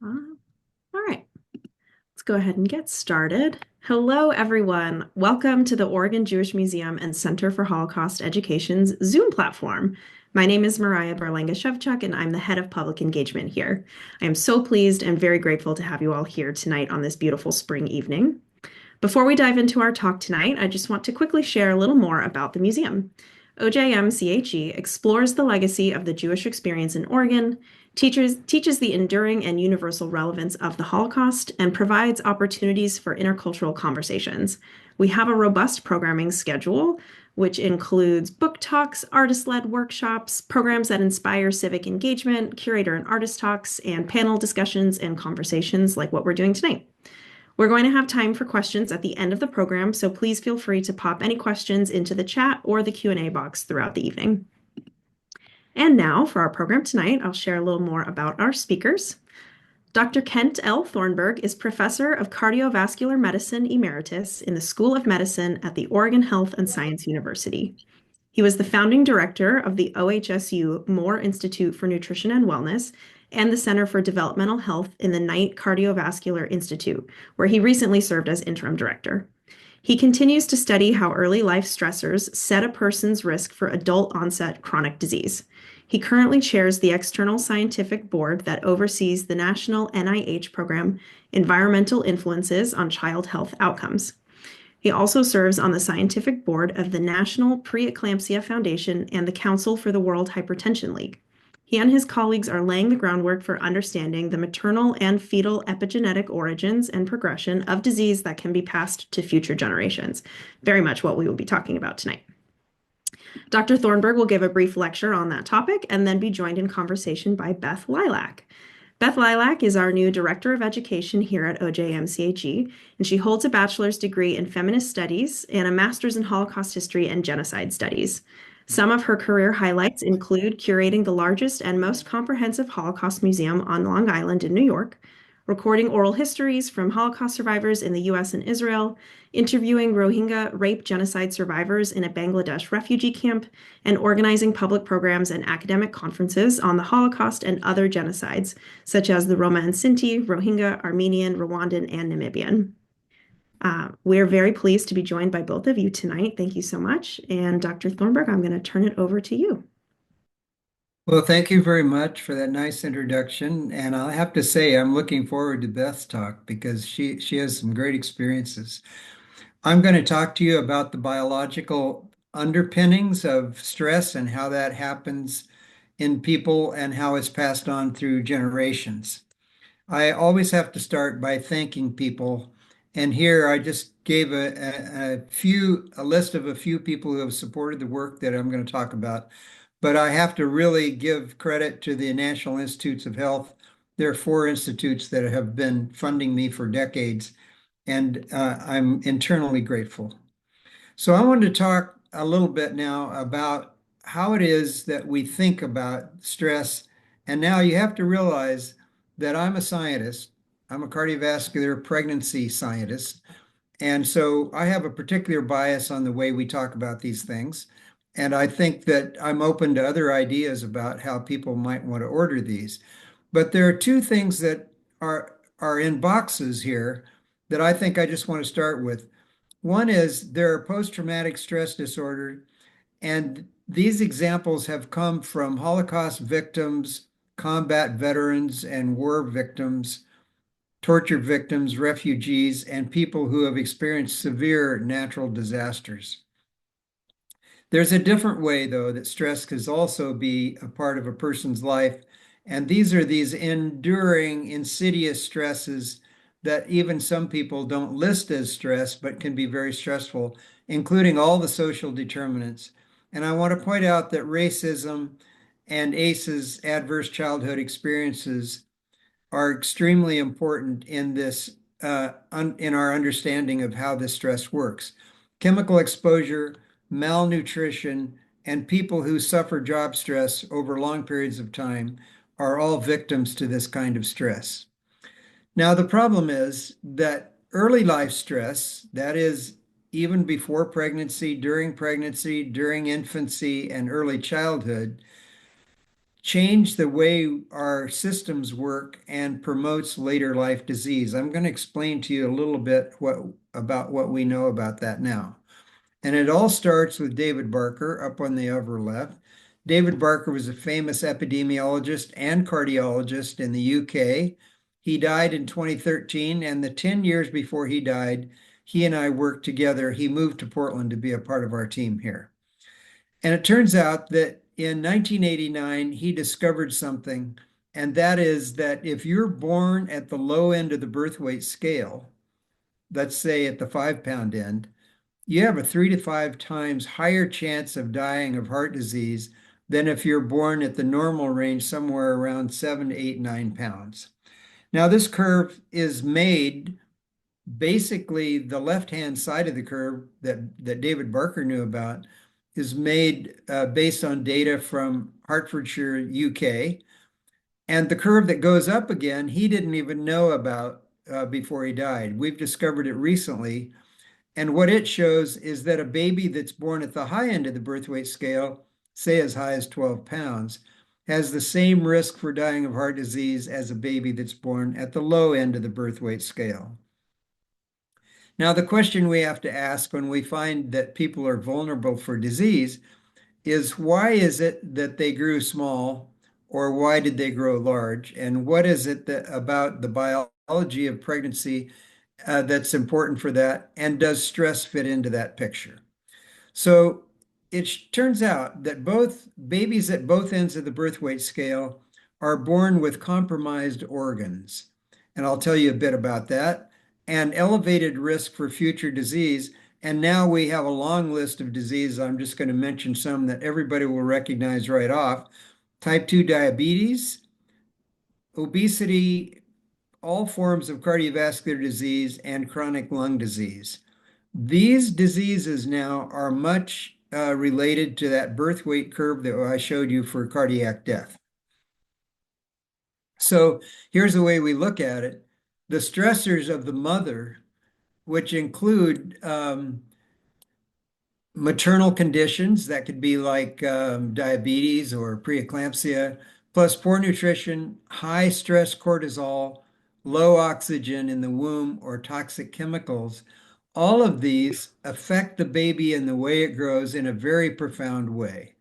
All right, let's go ahead and get started. Hello, everyone. Welcome to the Oregon Jewish Museum and Center for Holocaust Education's Zoom platform. My name is Mariah Barlenga-Shevchuk, and I'm the head of public engagement here. I am so pleased and very grateful to have you all here tonight on this beautiful spring evening. Before we dive into our talk tonight, I just want to quickly share a little more about the museum. OJMCHE explores the legacy of the Jewish experience in Oregon, teaches the enduring and universal relevance of the Holocaust, and provides opportunities for intercultural conversations. We have a robust programming schedule, which includes book talks, artist-led workshops, programs that inspire civic engagement, curator and artist talks, and panel discussions and conversations like what we're doing tonight. We're going to have time for questions at the end of the program, so please feel free to pop any questions into the chat or the Q&A box throughout the evening. And now for our program tonight, I'll share a little more about our speakers. Dr. Kent L. Thornburg is Professor of Cardiovascular Medicine Emeritus in the School of Medicine at the Oregon Health and Science University. He was the founding director of the OHSU Moore Institute for Nutrition and Wellness and the Center for Developmental Health in the Knight Cardiovascular Institute, where he recently served as interim director. He continues to study how early life stressors set a person's risk for adult onset chronic disease. He currently chairs the external scientific board that oversees the national NIH program, Environmental Influences on Child Health Outcomes. He also serves on the scientific board of the National Preeclampsia Foundation and the Council for the World Hypertension League. He and his colleagues are laying the groundwork for understanding the maternal and fetal epigenetic origins and progression of disease that can be passed to future generations. Very much what we will be talking about tonight. Dr. Thornburg will give a brief lecture on that topic and then be joined in conversation by Beth Lilac. Beth Lilac is our new Director of Education here at OJMCHE, and she holds a bachelor's degree in feminist studies and a master's in Holocaust history and genocide studies. Some of her career highlights include curating the largest and most comprehensive Holocaust museum on Long Island in New York, recording oral histories from Holocaust survivors in the US and Israel, interviewing Rohingya rape genocide survivors in a Bangladesh refugee camp, and organizing public programs and academic conferences on the Holocaust and other genocides, such as the Roma and Sinti, Rohingya, Armenian, Rwandan, and Namibian. We're very pleased to be joined by both of you tonight. Thank you so much. And Dr. Thornburg, I'm going to turn it over to you. Well, thank you very much for that nice introduction. And I have to say, I'm looking forward to Beth's talk because she has some great experiences. I'm going to talk to you about the biological underpinnings of stress and how that happens in people and how it's passed on through generations. I always have to start by thanking people. And here I just gave a list of a few people who have supported the work that I'm going to talk about. But I have to really give credit to the National Institutes of Health. There are four institutes that have been funding me for decades, and I'm internally grateful. So I wanted to talk a little bit now about how it is that we think about stress. And now you have to realize that I'm a scientist. I'm a cardiovascular pregnancy scientist. And so I have a particular bias on the way we talk about these things. And I think that I'm open to other ideas about how people might want to order these. But there are two things that are in boxes here that I think I just want to start with. One is there are post-traumatic stress disorder, and these examples have come from Holocaust victims, combat veterans, and war victims, torture victims, refugees, and people who have experienced severe natural disasters. There's a different way, though, that stress can also be a part of a person's life. And these are these enduring, insidious stresses that even some people don't list as stress, but can be very stressful, including all the social determinants. And I want to point out that racism and ACEs, adverse childhood experiences, are extremely important in this, in our understanding of how this stress works. Chemical exposure, malnutrition, and people who suffer job stress over long periods of time are all victims to this kind of stress. Now, the problem is that early life stress, that is, even before pregnancy, during infancy, and early childhood, change the way our systems work and promotes later life disease. I'm going to explain to you a little bit about what we know about that now. And it all starts with David Barker up on the upper left. David Barker was a famous epidemiologist and cardiologist in the UK. He died in 2013, and the 10 years before he died, he and I worked together. He moved to Portland to be a part of our team here. And it turns out that in 1989, he discovered something, and that is that if you're born at the low end of the birth weight scale, let's say at the 5 pound end, you have a 3 to 5 times higher chance of dying of heart disease than if you're born at the normal range, somewhere around 7, 8, 9 pounds. Now, this curve is made basically the left-hand side of the curve that David Barker knew about is made based on data from Hertfordshire, UK. And the curve that goes up again, he didn't even know about before he died. We've discovered it recently. And what it shows is that a baby that's born at the high end of the birth weight scale, say as high as 12 pounds, has the same risk for dying of heart disease as a baby that's born at the low end of the birth weight scale. Now, the question we have to ask when we find that people are vulnerable for disease is, why is it that they grew small, or why did they grow large? And what is it about the biology of pregnancy that's important for that? And does stress fit into that picture? So it turns out that both babies at both ends of the birth weight scale are born with compromised organs. And I'll tell you a bit about that, and elevated risk for future disease. And now we have a long list of diseases. I'm just going to mention some that everybody will recognize right off: type 2 diabetes, obesity, all forms of cardiovascular disease, and chronic lung disease. These diseases now are much related to that birth weight curve that I showed you for cardiac death. So here's the way we look at it. The stressors of the mother, which include maternal conditions that could be like diabetes or preeclampsia, plus poor nutrition, high stress cortisol, low oxygen in the womb, or toxic chemicals. All of these affect the baby and the way it grows in a very profound way,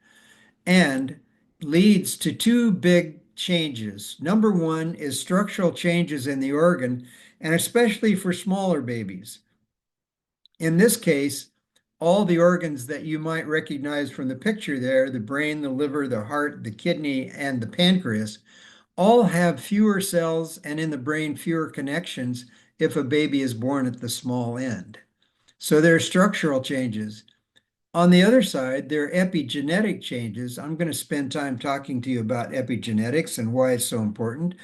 and leads to two big changes. Number one is structural changes in the organ, and especially for smaller babies. In this case, all the organs that you might recognize from the picture there, the brain, the liver, the heart, the kidney, and the pancreas, all have fewer cells, and in the brain, fewer connections if a baby is born at the small end. So there are structural changes. On the other side, there are epigenetic changes. I'm going to spend time talking to you about epigenetics and why it's so important.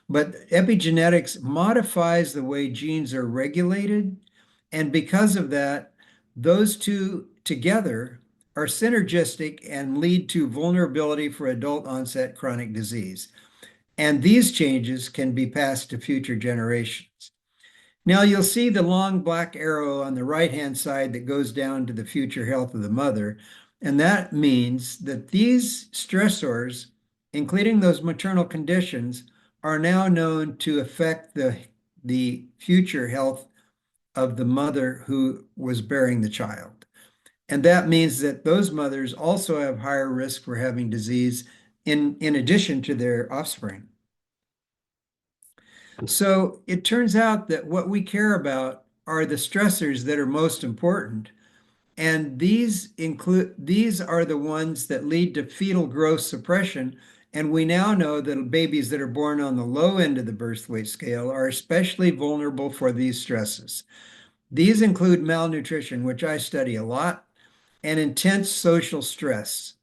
But epigenetics modifies the way genes are regulated. And because of that, those two together are synergistic and lead to vulnerability for adult onset chronic disease. And these changes can be passed to future generations. Now you'll see the long black arrow on the right-hand side that goes down to the future health of the mother. And that means that these stressors, including those maternal conditions, are now known to affect the future health of the mother who was bearing the child. And that means that those mothers also have higher risk for having disease in addition to their offspring. So it turns out that what we care about are the stressors that are most important. And these are the ones that lead to fetal growth suppression. And we now know that babies that are born on the low end of the birth weight scale are especially vulnerable for these stresses. These include malnutrition, which I study a lot, and intense social stress.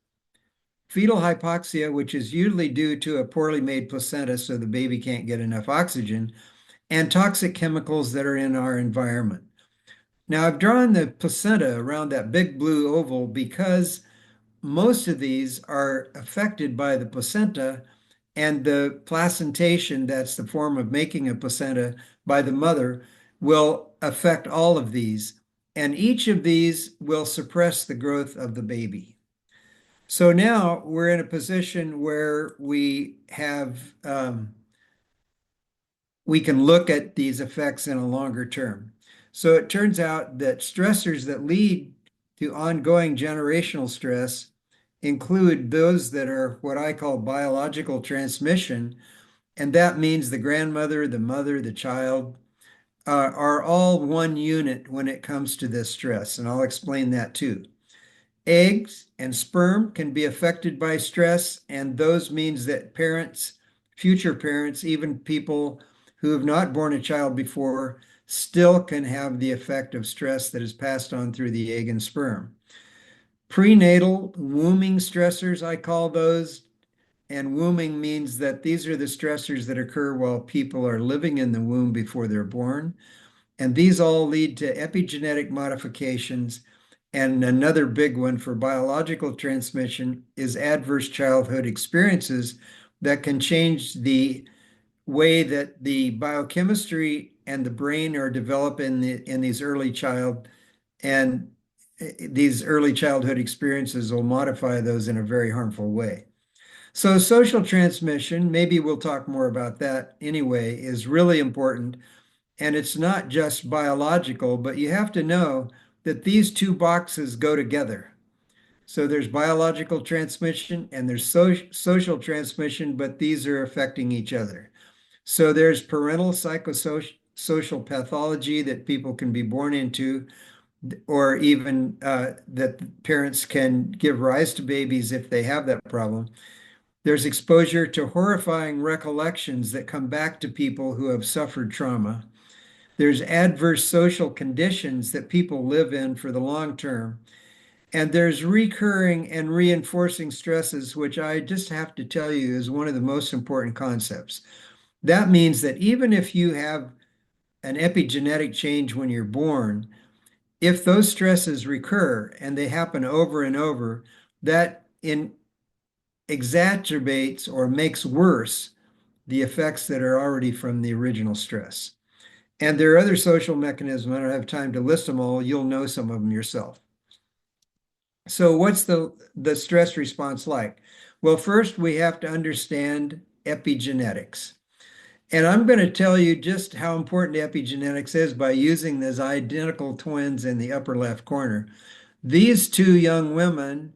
Fetal hypoxia, which is usually due to a poorly made placenta, so the baby can't get enough oxygen, and toxic chemicals that are in our environment. Now, I've drawn the placenta around that big blue oval because most of these are affected by the placenta, and the placentation, that's the form of making a placenta by the mother, will affect all of these. And each of these will suppress the growth of the baby. So now we're in a position where we can look at these effects in a longer term. So it turns out that stressors that lead to ongoing generational stress include those that are what I call biological transmission, and that means the grandmother, the mother, the child are all one unit when it comes to this stress, and I'll explain that too. Eggs and sperm can be affected by stress, and those means that parents, future parents, even people who have not born a child before, still can have the effect of stress that is passed on through the egg and sperm. Prenatal wombing stressors, I call those, and wombing means that these are the stressors that occur while people are living in the womb before they're born. And these all lead to epigenetic modifications. And another big one for biological transmission is adverse childhood experiences that can change the way that the biochemistry and the brain are developed in these early child and these early childhood experiences will modify those in a very harmful way. So social transmission, maybe we'll talk more about that anyway, is really important, and it's not just biological, but you have to know that these two boxes go together. So there's biological transmission and there's social transmission, but these are affecting each other. So there's parental psychosocial pathology that people can be born into, or even that parents can give rise to babies if they have that problem. There's exposure to horrifying recollections that come back to people who have suffered trauma. There's adverse social conditions that people live in for the long term. And there's recurring and reinforcing stresses, which I just have to tell you is one of the most important concepts. That means that even if you have an epigenetic change when you're born, if those stresses recur and they happen over and over, that in exacerbates or makes worse the effects that are already from the original stress. And there are other social mechanisms. I don't have time to list them all. You'll know some of them yourself. So what's the stress response like? Well, first we have to understand epigenetics. And I'm going to tell you just how important epigenetics is by using those identical twins in the upper left corner. These two young women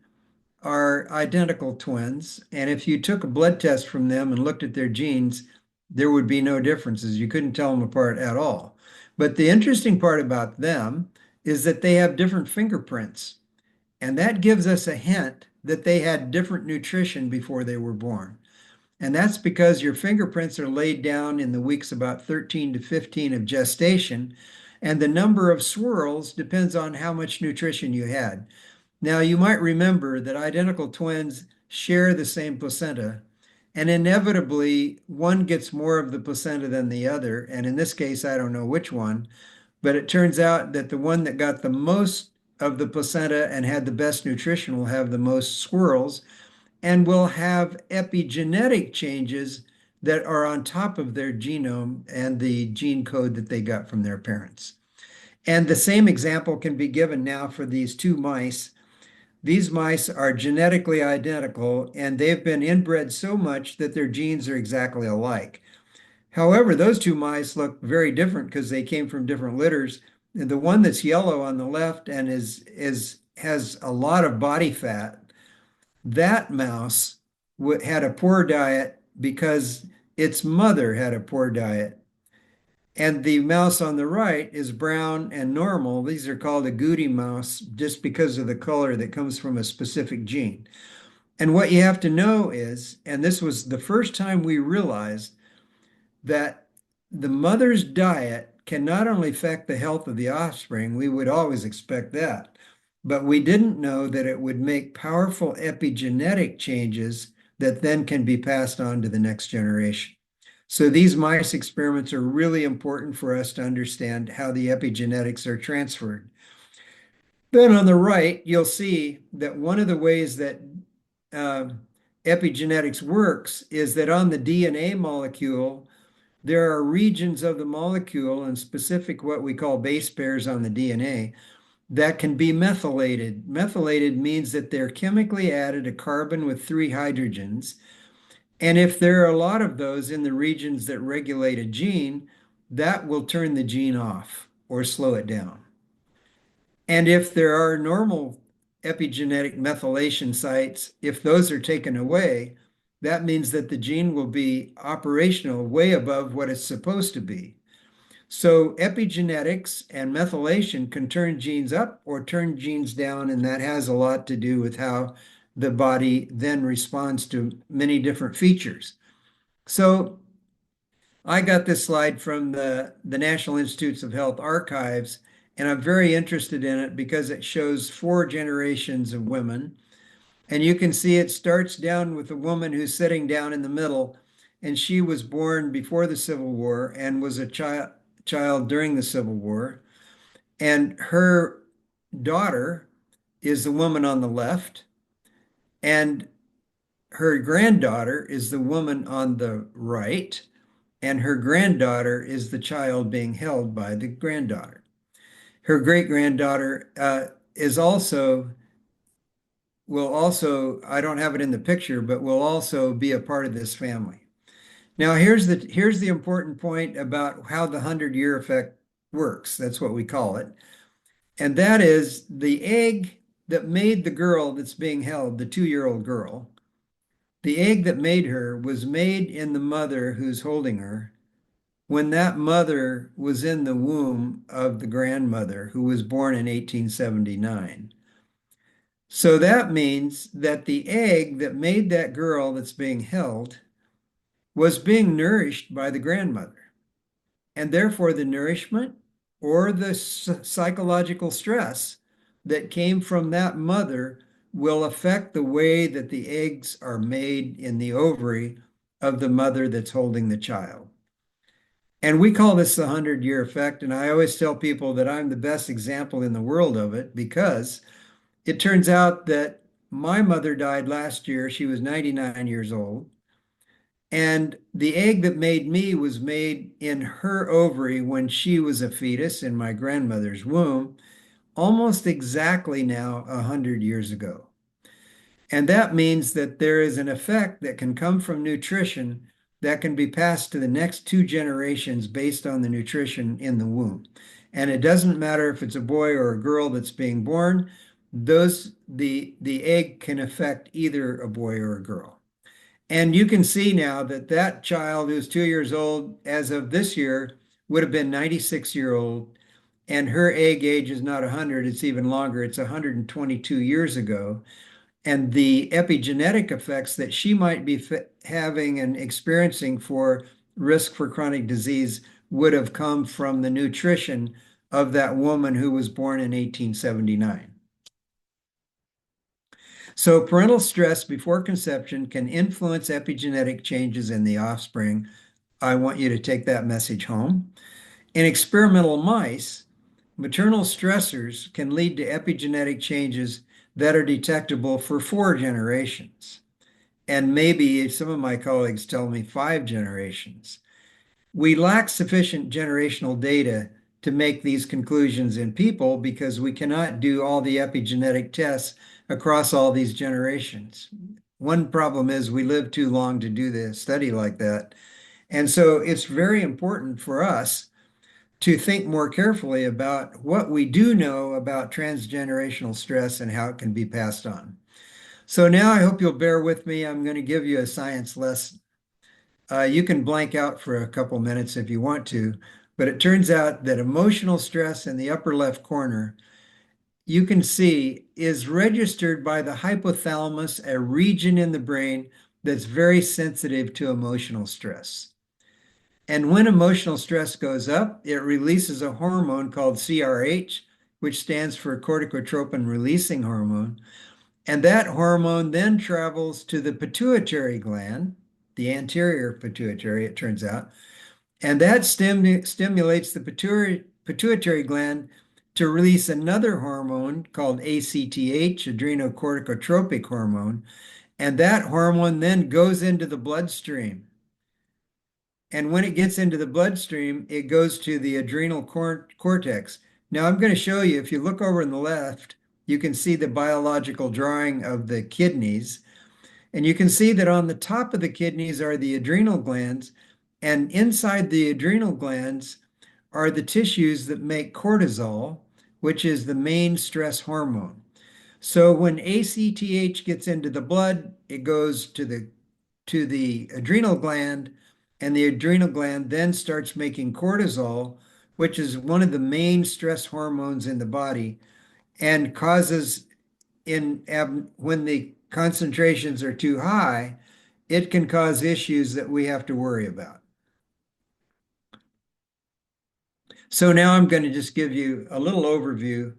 are identical twins, and if you took a blood test from them and looked at their genes, there would be no differences. You couldn't tell them apart at all. But the interesting part about them is that they have different fingerprints, and that gives us a hint that they had different nutrition before they were born. And that's because your fingerprints are laid down in the weeks about 13 to 15 of gestation, and the number of swirls depends on how much nutrition you had. Now, you might remember that identical twins share the same placenta, and inevitably one gets more of the placenta than the other. And in this case, I don't know which one, but it turns out that the one that got the most of the placenta and had the best nutrition will have the most swirls and will have epigenetic changes that are on top of their genome and the gene code that they got from their parents. And the same example can be given now for these two mice. These mice are genetically identical, and they've been inbred so much that their genes are exactly alike. However, those two mice look very different because they came from different litters. The one that's yellow on the left and has a lot of body fat, that mouse had a poor diet because its mother had a poor diet. And the mouse on the right is brown and normal. These are called a Goody mouse just because of the color that comes from a specific gene. And what you have to know is, and this was the first time we realized that the mother's diet can not only affect the health of the offspring, we would always expect that, but we didn't know that it would make powerful epigenetic changes that then can be passed on to the next generation. So these mice experiments are really important for us to understand how the epigenetics are transferred. Then on the right, you'll see that one of the ways that uh, epigenetics works is that on the DNA molecule, there are regions of the molecule and specific what we call base pairs on the DNA that can be methylated. Methylated means that they're chemically added a carbon with three hydrogens. And if there are a lot of those in the regions that regulate a gene, that will turn the gene off or slow it down. And if there are normal epigenetic methylation sites, if those are taken away, that means that the gene will be operational way above what it's supposed to be. So epigenetics and methylation can turn genes up or turn genes down, and that has a lot to do with how the body then responds to many different features. So I got this slide from the National Institutes of Health archives, and I'm very interested in it because it shows four generations of women. And you can see it starts down with a woman who's sitting down in the middle, and she was born before the Civil War and was a child during the Civil War. And her daughter is the woman on the left, and her granddaughter is the woman on the right, and her granddaughter is the child being held by the granddaughter. Her great granddaughter is also will also, I don't have it in the picture, but will also be a part of this family. Now, here's the important point about how the 100-year effect works. That's what we call it. And that is the egg that made the girl that's being held, the 2-year-old girl, the egg that made her was made in the mother who's holding her when that mother was in the womb of the grandmother who was born in 1879. So that means that the egg that made that girl that's being held was being nourished by the grandmother. And therefore, the nourishment or the psychological stress that came from that mother will affect the way that the eggs are made in the ovary of the mother that's holding the child. And we call this the 100-year effect. And I always tell people that I'm the best example in the world of it because it turns out that my mother died last year. She was 99 years old. And the egg that made me was made in her ovary when she was a fetus in my grandmother's womb, almost exactly now 100 years ago. And that means that there is an effect that can come from nutrition that can be passed to the next two generations based on the nutrition in the womb. And it doesn't matter if it's a boy or a girl that's being born, the egg can affect either a boy or a girl. And you can see now that that child who's 2 years old as of this year would have been 96 years old, and her egg age is not 100, it's even longer. It's 122 years ago. And the epigenetic effects that she might be having and experiencing for risk for chronic disease would have come from the nutrition of that woman who was born in 1879. So parental stress before conception can influence epigenetic changes in the offspring. I want you to take that message home. In experimental mice, maternal stressors can lead to epigenetic changes that are detectable for 4 generations. And maybe some of my colleagues tell me 5 generations. We lack sufficient generational data to make these conclusions in people because we cannot do all the epigenetic tests across all these generations. One problem is we live too long to do the study like that. And so it's very important for us to think more carefully about what we do know about transgenerational stress and how it can be passed on. So now I hope you'll bear with me. I'm going to give you a science lesson. You can blank out for a couple minutes if you want to, but it turns out that emotional stress in the upper left corner, you can see, is registered by the hypothalamus, a region in the brain that's very sensitive to emotional stress. And when emotional stress goes up, it releases a hormone called CRH, which stands for corticotropin releasing hormone. And that hormone then travels to the pituitary gland, the anterior pituitary, it turns out. And that stimulates the pituitary gland to release another hormone called ACTH, adrenocorticotropic hormone. And that hormone then goes into the bloodstream. And when it gets into the bloodstream, it goes to the adrenal cortex. Now I'm going to show you, if you look over on the left, you can see the biological drawing of the kidneys. And you can see that on the top of the kidneys are the adrenal glands, and inside the adrenal glands are the tissues that make cortisol, which is the main stress hormone. So when ACTH gets into the blood, it goes to the adrenal gland, and the adrenal gland then starts making cortisol, which is one of the main stress hormones in the body, and causes when the concentrations are too high, it can cause issues that we have to worry about. So now I'm going to just give you a little overview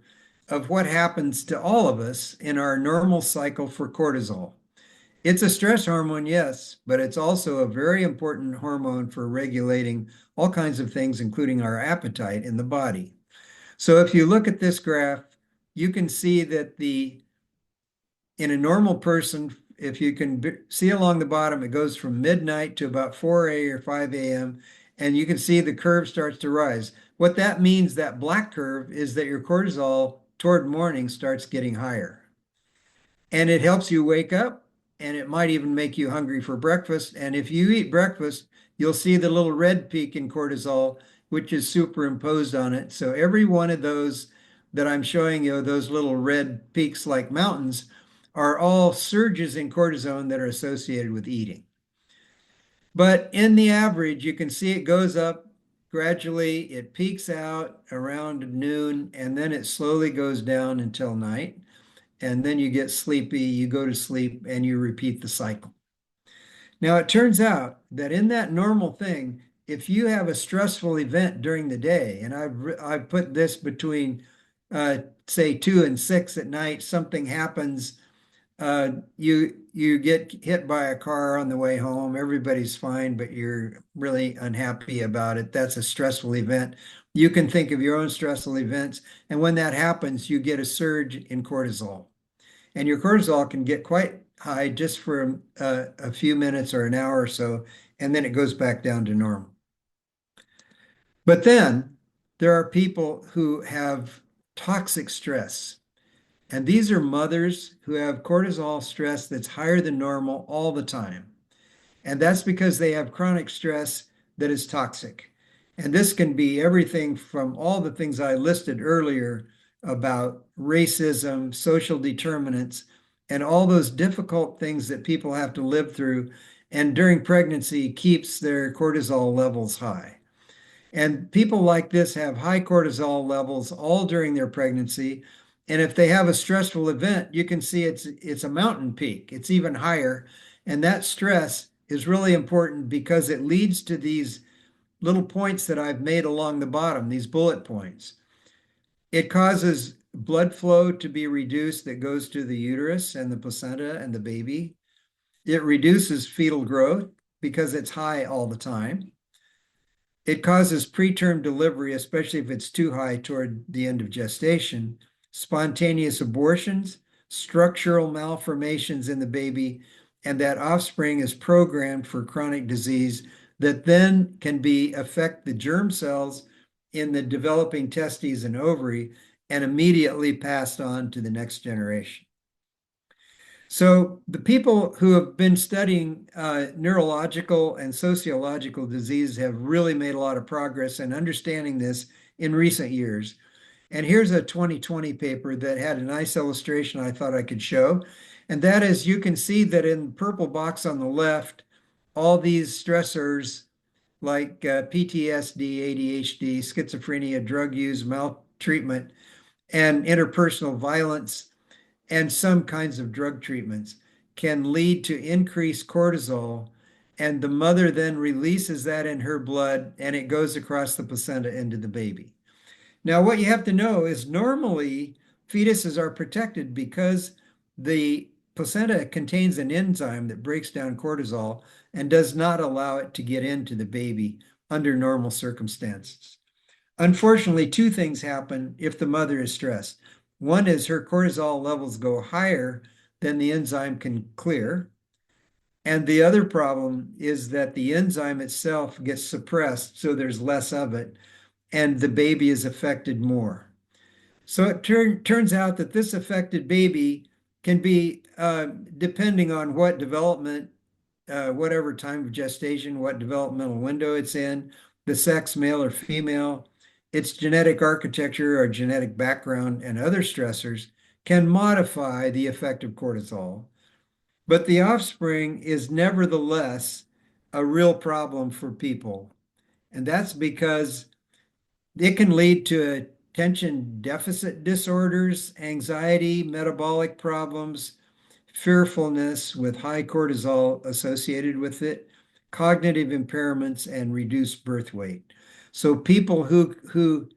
of what happens to all of us in our normal cycle for cortisol. It's a stress hormone, yes, but it's also a very important hormone for regulating all kinds of things, including our appetite in the body. So if you look at this graph, you can see that in a normal person, if you can see along the bottom, it goes from midnight to about 4 or 5 a.m. And you can see the curve starts to rise. What that means, that black curve, is that your cortisol toward morning starts getting higher. And it helps you wake up, and it might even make you hungry for breakfast. And if you eat breakfast, you'll see the little red peak in cortisol, which is superimposed on it. So every one of those that I'm showing you, those little red peaks like mountains, are all surges in cortisone that are associated with eating. But in the average, you can see it goes up gradually, it peaks out around noon, and then it slowly goes down until night. And then you get sleepy, you go to sleep, and you repeat the cycle. Now, it turns out that in that normal thing, if you have a stressful event during the day, and I've put this between say 2 and 6 at night, something happens, you get hit by a car on the way home, everybody's fine, but you're really unhappy about it. That's a stressful event. You can think of your own stressful events, and when that happens, you get a surge in cortisol. And your cortisol can get quite high just for a few minutes or an hour or so, and then it goes back down to normal. But then there are people who have toxic stress. And these are mothers who have cortisol stress that's higher than normal all the time. And that's because they have chronic stress that is toxic. And this can be everything from all the things I listed earlier about racism, social determinants, and all those difficult things that people have to live through. And during pregnancy keeps their cortisol levels high. And people like this have high cortisol levels all during their pregnancy. And if they have a stressful event, you can see it's a mountain peak. It's even higher. And that stress is really important because it leads to these little points that I've made along the bottom, these bullet points. It causes blood flow to be reduced that goes to the uterus and the placenta and the baby. It reduces fetal growth because it's high all the time. It causes preterm delivery, especially if it's too high toward the end of gestation, spontaneous abortions, structural malformations in the baby, and that offspring is programmed for chronic disease that then can affect the germ cells in the developing testes and ovary and immediately passed on to the next generation. So the people who have been studying neurological and sociological disease have really made a lot of progress in understanding this in recent years. And here's a 2020 paper that had a nice illustration I thought I could show. And that is, you can see that in the purple box on the left, all these stressors like PTSD, ADHD, schizophrenia, drug use, maltreatment, and interpersonal violence and some kinds of drug treatments can lead to increased cortisol. And the mother then releases that in her blood and it goes across the placenta into the baby. Now, what you have to know is normally fetuses are protected because the placenta contains an enzyme that breaks down cortisol and does not allow it to get into the baby under normal circumstances. Unfortunately, two things happen if the mother is stressed. One is her cortisol levels go higher than the enzyme can clear. And the other problem is that the enzyme itself gets suppressed, so there's less of it, and the baby is affected more. So it turns out that this affected baby can be, depending on what development, whatever time of gestation, what developmental window it's in, the sex, male or female, its genetic architecture or genetic background, and other stressors can modify the effect of cortisol. But the offspring is nevertheless a real problem for people. And that's because it can lead to attention deficit disorders, anxiety, metabolic problems, fearfulness with high cortisol associated with it, cognitive impairments, and reduced birth weight. So people who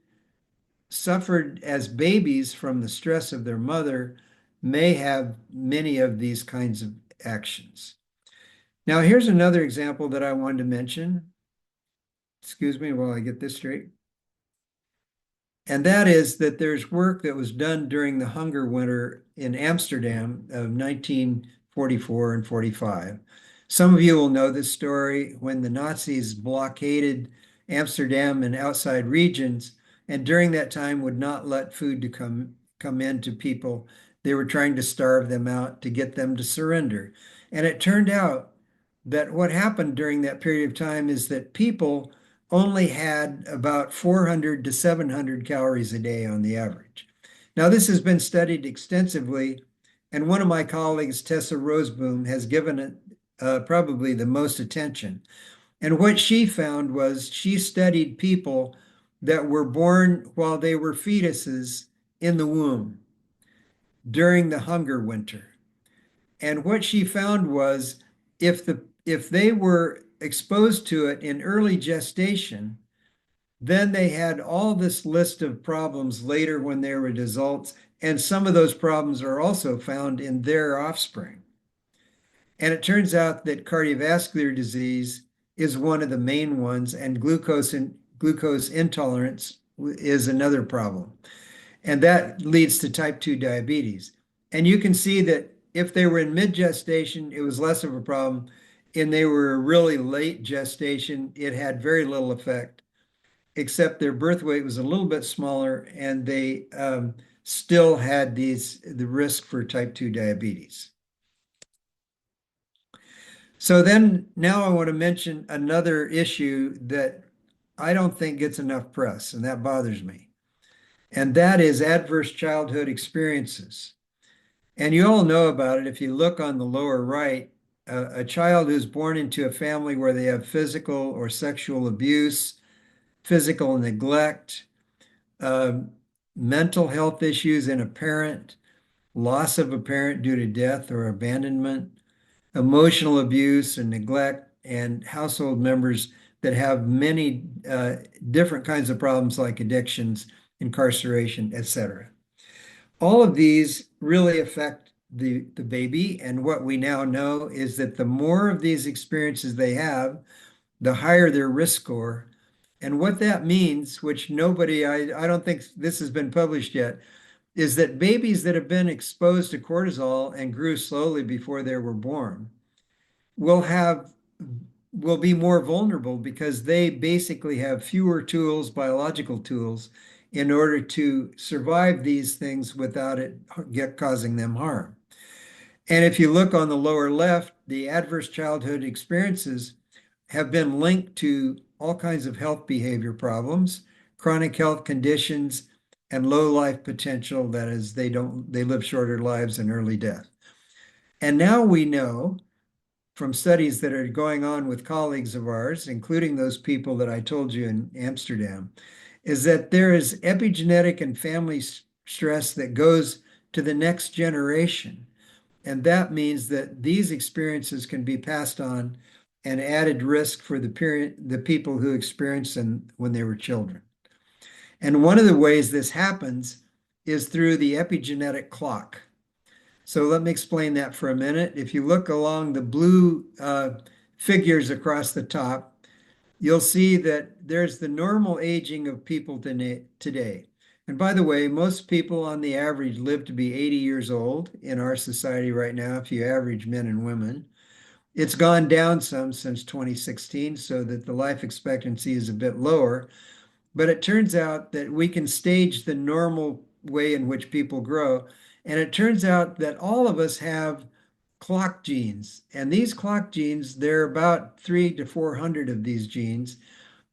suffered as babies from the stress of their mother may have many of these kinds of actions. Now, here's another example that I wanted to mention. Excuse me while I get this straight. And that is that there's work that was done during the hunger winter in Amsterdam of 1944 and 45. Some of you will know this story when the Nazis blockaded Amsterdam and outside regions, and during that time would not let food to come in to people. They were trying to starve them out to get them to surrender. And it turned out that what happened during that period of time is that people only had about 400 to 700 calories a day on the average. Now, this has been studied extensively, and one of my colleagues, Tessa Roseboom, has given it probably the most attention. And what she found was she studied people that were born while they were fetuses in the womb during the hunger winter. And what she found was if they were exposed to it in early gestation, then they had all this list of problems later when they were adults, and some of those problems are also found in their offspring. And it turns out that cardiovascular disease is one of the main ones, and glucose intolerance is another problem. And that leads to type 2 diabetes. And you can see that if they were in mid gestation, it was less of a problem. And they were really late gestation, it had very little effect, except their birth weight was a little bit smaller and they still had the risk for type 2 diabetes. So then now I want to mention another issue that I don't think gets enough press, and that bothers me. And that is adverse childhood experiences. And you all know about it if you look on the lower right, a child who's born into a family where they have physical or sexual abuse, physical neglect, um, mental health issues in a parent, loss of a parent due to death or abandonment, emotional abuse and neglect, and household members that have many different kinds of problems like addictions, incarceration, etc. All of these really affect the baby. And what we now know is that the more of these experiences they have, the higher their risk score. And what that means, which I don't think this has been published yet, is that babies that have been exposed to cortisol and grew slowly before they were born will have will be more vulnerable because they basically have fewer tools, biological tools, in order to survive these things without it causing them harm. And if you look on the lower left, the adverse childhood experiences have been linked to all kinds of health behavior problems, chronic health conditions, and low life potential. That is, they live shorter lives and early death. And now we know from studies that are going on with colleagues of ours, including those people that I told you in Amsterdam, is that there is epigenetic and family stress that goes to the next generation. And that means that these experiences can be passed on and added risk for the people who experienced them when they were children. And one of the ways this happens is through the epigenetic clock. So let me explain that for a minute. If you look along the blue figures across the top, you'll see that there's the normal aging of people today. And by the way, most people on the average live to be 80 years old in our society right now, if you average men and women. It's gone down some since 2016, so that the life expectancy is a bit lower. But it turns out that we can stage the normal way in which people grow. And it turns out that all of us have clock genes. And these clock genes, there are about 300 to 400 of these genes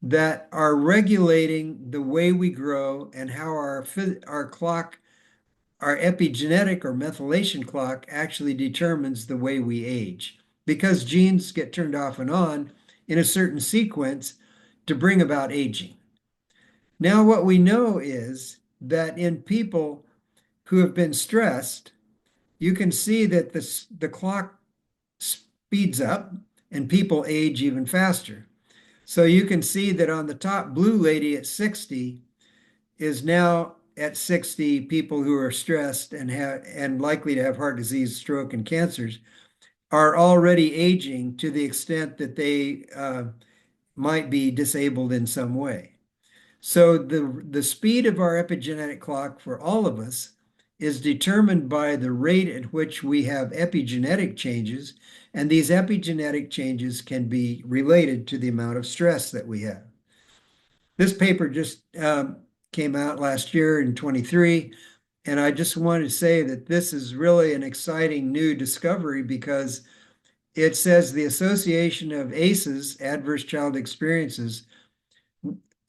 that are regulating the way we grow and how our clock, our epigenetic or methylation clock actually determines the way we age. Because genes get turned off and on in a certain sequence to bring about aging. Now, what we know is that in people who have been stressed, you can see that the clock speeds up and people age even faster. So you can see that on the top blue lady at 60 is now at 60 people who are stressed and likely to have heart disease, stroke, and cancers are already aging to the extent that they might be disabled in some way. So the speed of our epigenetic clock for all of us is determined by the rate at which we have epigenetic changes, and these epigenetic changes can be related to the amount of stress that we have. This paper just came out last year in 23, and I just wanted to say that this is really an exciting new discovery because it says the association of ACEs, adverse child experiences,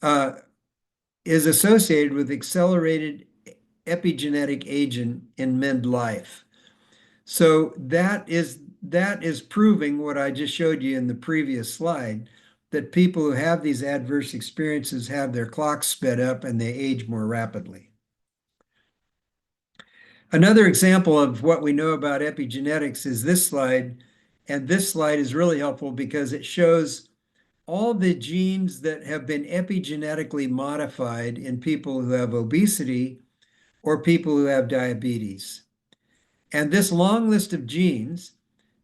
uh, is associated with accelerated epigenetic aging in midlife. So that is proving what I just showed you in the previous slide, that people who have these adverse experiences have their clocks sped up and they age more rapidly. Another example of what we know about epigenetics is this slide, and this slide is really helpful because it shows all the genes that have been epigenetically modified in people who have obesity or people who have diabetes. And this long list of genes,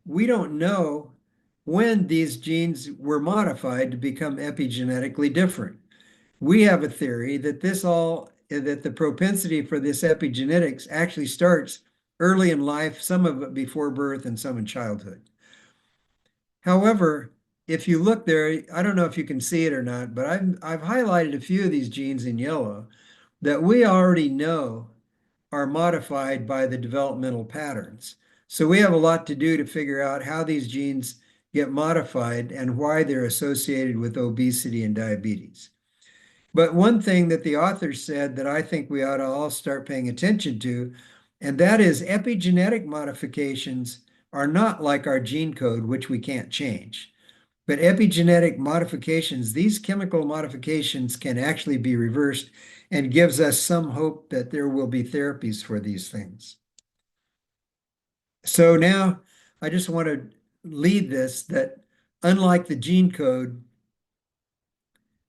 we don't know when these genes were modified to become epigenetically different. We have a theory that that the propensity for this epigenetics actually starts early in life, some of it before birth and some in childhood. However, if you look there, I don't know if you can see it or not, but I've highlighted a few of these genes in yellow that we already know are modified by the developmental patterns. So we have a lot to do to figure out how these genes get modified and why they're associated with obesity and diabetes. But one thing that the authors said that I think we ought to all start paying attention to, and that is epigenetic modifications are not like our gene code, which we can't change. But epigenetic modifications, these chemical modifications can actually be reversed and gives us some hope that there will be therapies for these things. So now I just want to lead this that unlike the gene code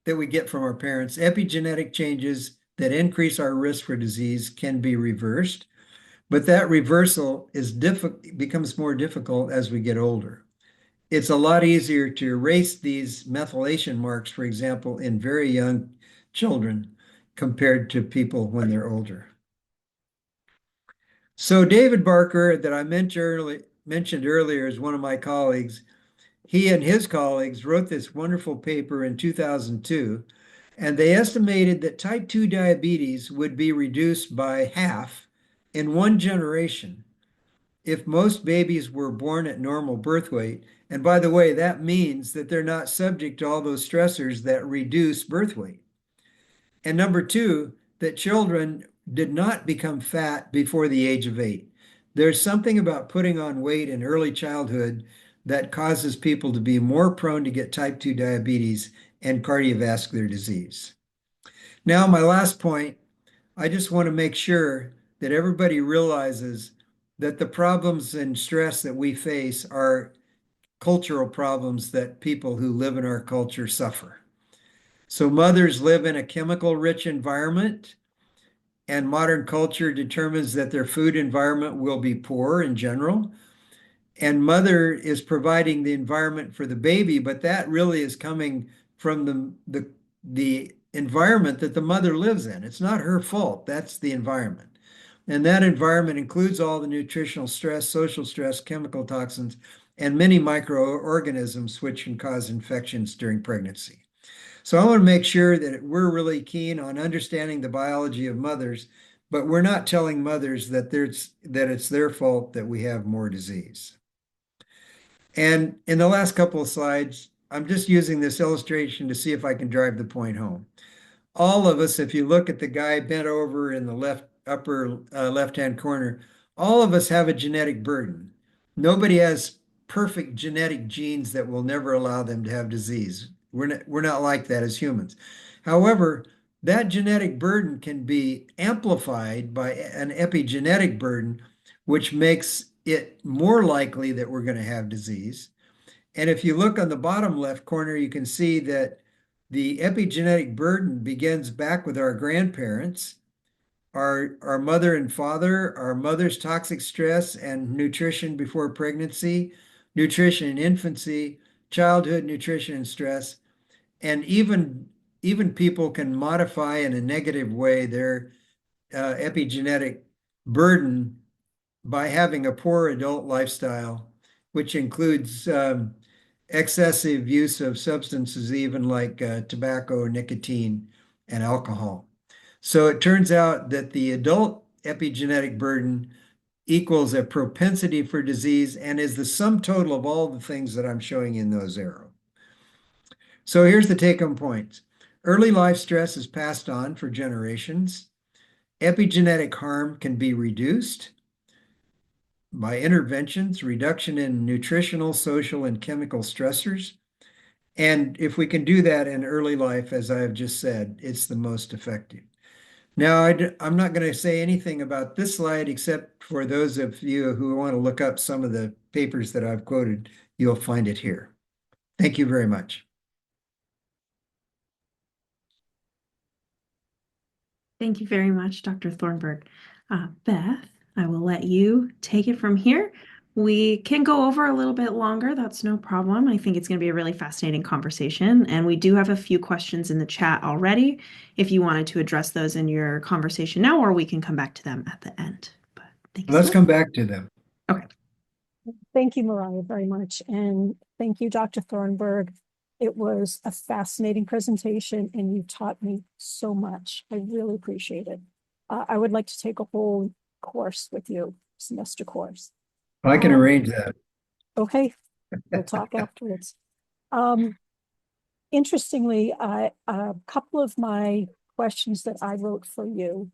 that we get from our parents, epigenetic changes that increase our risk for disease can be reversed, but that reversal becomes more difficult as we get older. It's a lot easier to erase these methylation marks, for example, in very young children compared to people when they're older. So David Barker, that I mentioned earlier, is one of my colleagues. He and his colleagues wrote this wonderful paper in 2002, and they estimated that type 2 diabetes would be reduced by half in one generation if most babies were born at normal birth weight. And by the way, that means that they're not subject to all those stressors that reduce birth weight. And number two, that children did not become fat before the age of 8. There's something about putting on weight in early childhood that causes people to be more prone to get type 2 diabetes and cardiovascular disease. Now, my last point, I just want to make sure that everybody realizes that the problems and stress that we face are cultural problems that people who live in our culture suffer. So mothers live in a chemical-rich environment, and modern culture determines that their food environment will be poor in general. And mother is providing the environment for the baby, but that really is coming from the environment that the mother lives in. It's not her fault. That's the environment. And that environment includes all the nutritional stress, social stress, chemical toxins, and many microorganisms which can cause infections during pregnancy. So I want to make sure that we're really keen on understanding the biology of mothers but we're not telling mothers that it's their fault that we have more disease. And in the last couple of slides, I'm just using this illustration to see if I can drive the point home. All of us, if you look at the guy bent over in the upper left-hand corner, all of us have a genetic burden. Nobody has perfect genetic genes that will never allow them to have disease. We're not like that as humans. However, that genetic burden can be amplified by an epigenetic burden, which makes it more likely that we're going to have disease. And if you look on the bottom left corner, you can see that the epigenetic burden begins back with our grandparents, our mother and father, our mother's toxic stress and nutrition before pregnancy, nutrition in infancy, childhood nutrition and stress, and even people can modify in a negative way their epigenetic burden by having a poor adult lifestyle, which includes excessive use of substances, even like tobacco, nicotine, and alcohol. So it turns out that the adult epigenetic burden equals a propensity for disease and is the sum total of all the things that I'm showing in those arrows. So here's the take-home points. Early life stress is passed on for generations. Epigenetic harm can be reduced by interventions, reduction in nutritional, social, and chemical stressors. And if we can do that in early life, as I have just said, it's the most effective. Now, I'm not going to say anything about this slide, except for those of you who want to look up some of the papers that I've quoted, you'll find it here. Thank you very much. Thank you very much, Dr. Thornburg. Beth, I will let you take it from here. We can go over a little bit longer. That's no problem. I think it's going to be a really fascinating conversation. And we do have a few questions in the chat already if you wanted to address those in your conversation now, or we can come back to them at the end. But thank you so Let's much. come back to them. Okay. Thank you, Mariah, very much. And thank you, Dr. Thornburg. It was a fascinating presentation and you taught me so much. I really appreciate it. I would like to take a whole course with you, semester course. I can arrange that. Okay, we'll talk afterwards. Interestingly, a couple of my questions that I wrote for you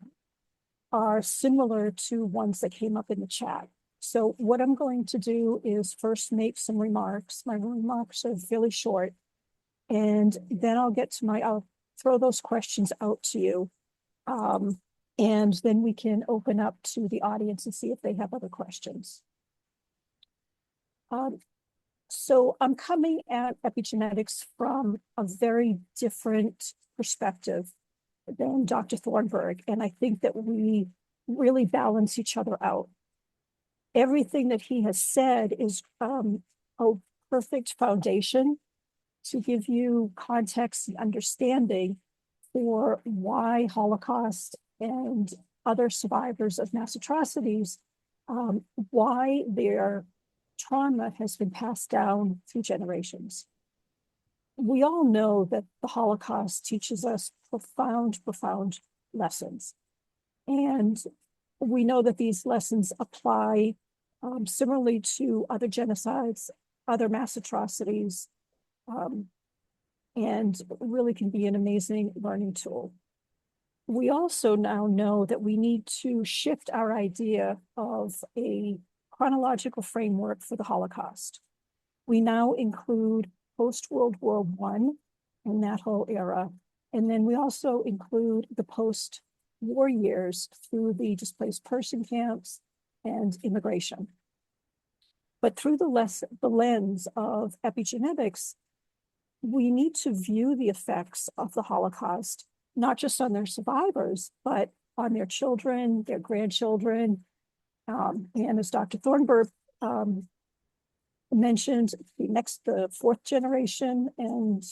are similar to ones that came up in the chat. So what I'm going to do is first make some remarks. My remarks are fairly short, and then I'll throw those questions out to you. And then we can open up to the audience and see if they have other questions. So I'm coming at epigenetics from a very different perspective than Dr. Thornburg, and I think that we really balance each other out. Everything that he has said is a perfect foundation to give you context and understanding for why Holocaust and other survivors of mass atrocities, why their trauma has been passed down through generations. We all know that the Holocaust teaches us profound, profound lessons. And we know that these lessons apply similarly to other genocides, other mass atrocities, and really can be an amazing learning tool. We also now know that we need to shift our idea of a chronological framework for the Holocaust. We now include post-World War I and that whole era. And then we also include the post-war years through the displaced person camps and immigration. But through the lens of epigenetics, we need to view the effects of the Holocaust, not just on their survivors, but on their children, their grandchildren, and as Dr. Thornburg mentioned, the fourth generation and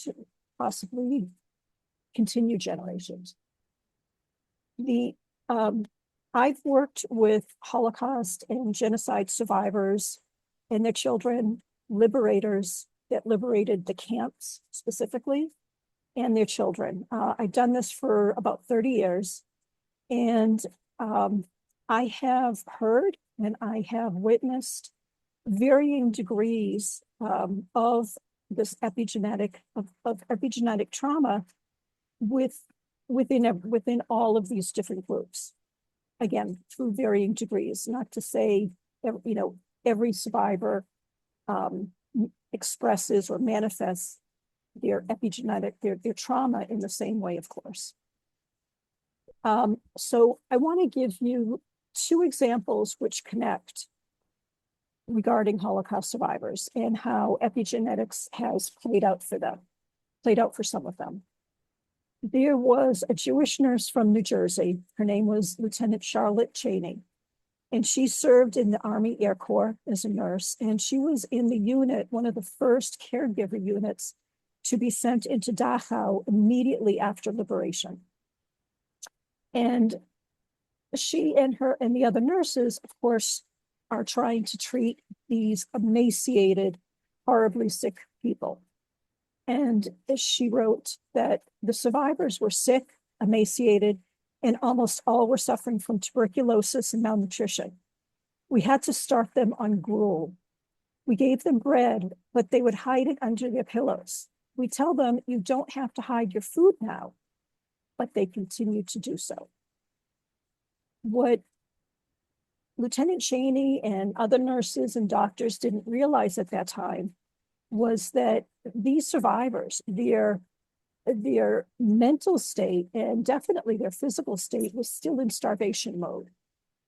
possibly continued generations. I've worked with Holocaust and genocide survivors and their children, liberators that liberated the camps specifically, and their children. I've done this for about 30 years. And I have heard and I have witnessed varying degrees of this epigenetic trauma within all of these different groups. Again, through varying degrees, not to say every survivor expresses or manifests their epigenetic, their trauma in the same way, of course. So I want to give you two examples which connect regarding Holocaust survivors and how epigenetics has played out for some of them. There was a Jewish nurse from New Jersey. Her name was Lieutenant Charlotte Cheney, and she served in the Army Air Corps as a nurse, and she was in the unit, one of the first caregiver units to be sent into Dachau immediately after liberation. And she and the other nurses, of course, are trying to treat these emaciated, horribly sick people. And she wrote that the survivors were sick, emaciated, and almost all were suffering from tuberculosis and malnutrition. We had to start them on gruel. We gave them bread, but they would hide it under their pillows. We tell them, you don't have to hide your food now, but they continue to do so. What Lieutenant Cheney and other nurses and doctors didn't realize at that time was that these survivors, their mental state and definitely their physical state was still in starvation mode.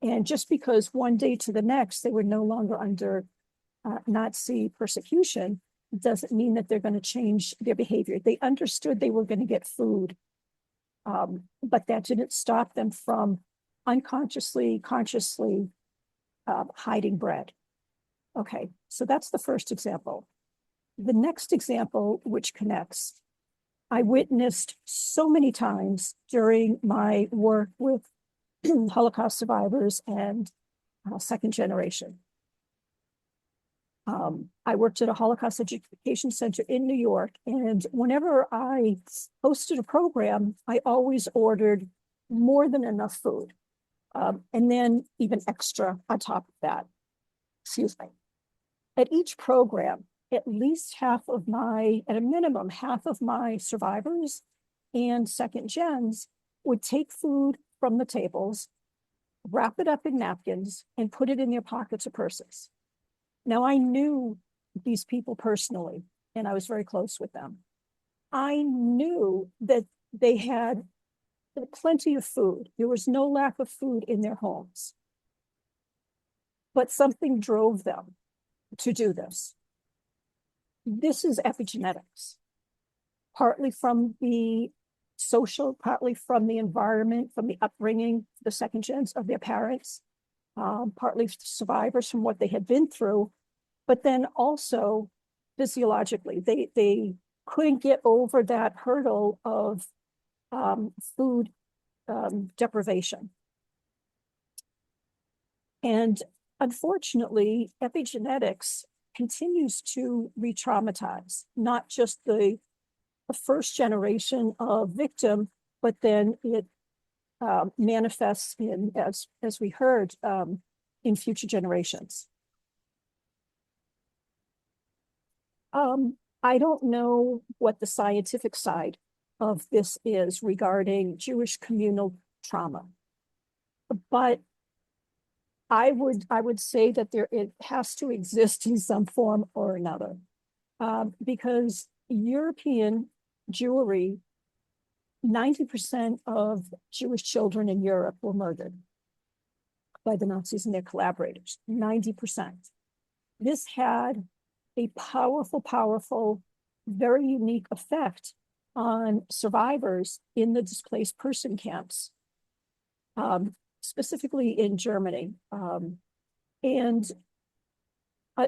And just because one day to the next they were no longer under Nazi persecution doesn't mean that they're going to change their behavior. They understood they were going to get food, but that didn't stop them from consciously hiding bread. Okay, so that's the first example. The next example, which connects, I witnessed so many times during my work with Holocaust survivors and second generation. I worked at a Holocaust education center in New York, and whenever I hosted a program, I always ordered more than enough food, and then even extra on top of that. Excuse me. At each program, at least at a minimum, half of my survivors and second gens would take food from the tables, wrap it up in napkins, and put it in their pockets or purses. Now, I knew these people personally, and I was very close with them. I knew that they had plenty of food. There was no lack of food in their homes. But something drove them to do this. This is epigenetics, partly from the social, partly from the environment, from the upbringing, the second gens of their parents, partly survivors from what they had been through, but then also physiologically, they couldn't get over that hurdle of food deprivation. And unfortunately, epigenetics continues to re-traumatize, not just the first generation of victim, but then it manifests in, as we heard, in future generations. I don't know what the scientific side of this is regarding Jewish communal trauma, but I would say that it has to exist in some form or another, because European Jewry, 90% of Jewish children in Europe were murdered by the Nazis and their collaborators, 90%. This had a powerful, very unique effect on survivors in the displaced person camps, specifically in Germany, and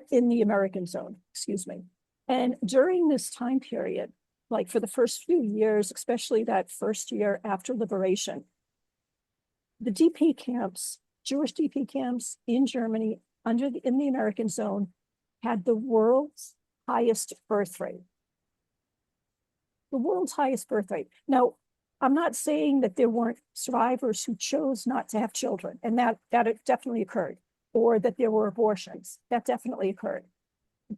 in the American zone, excuse me. And during this time period, like for the first few years, especially that first year after liberation, the DP camps, Jewish DP camps in Germany, in the American zone, had the world's highest birth rate. The world's highest birth rate. Now, I'm not saying that there weren't survivors who chose not to have children, and that it definitely occurred, or that there were abortions. That definitely occurred.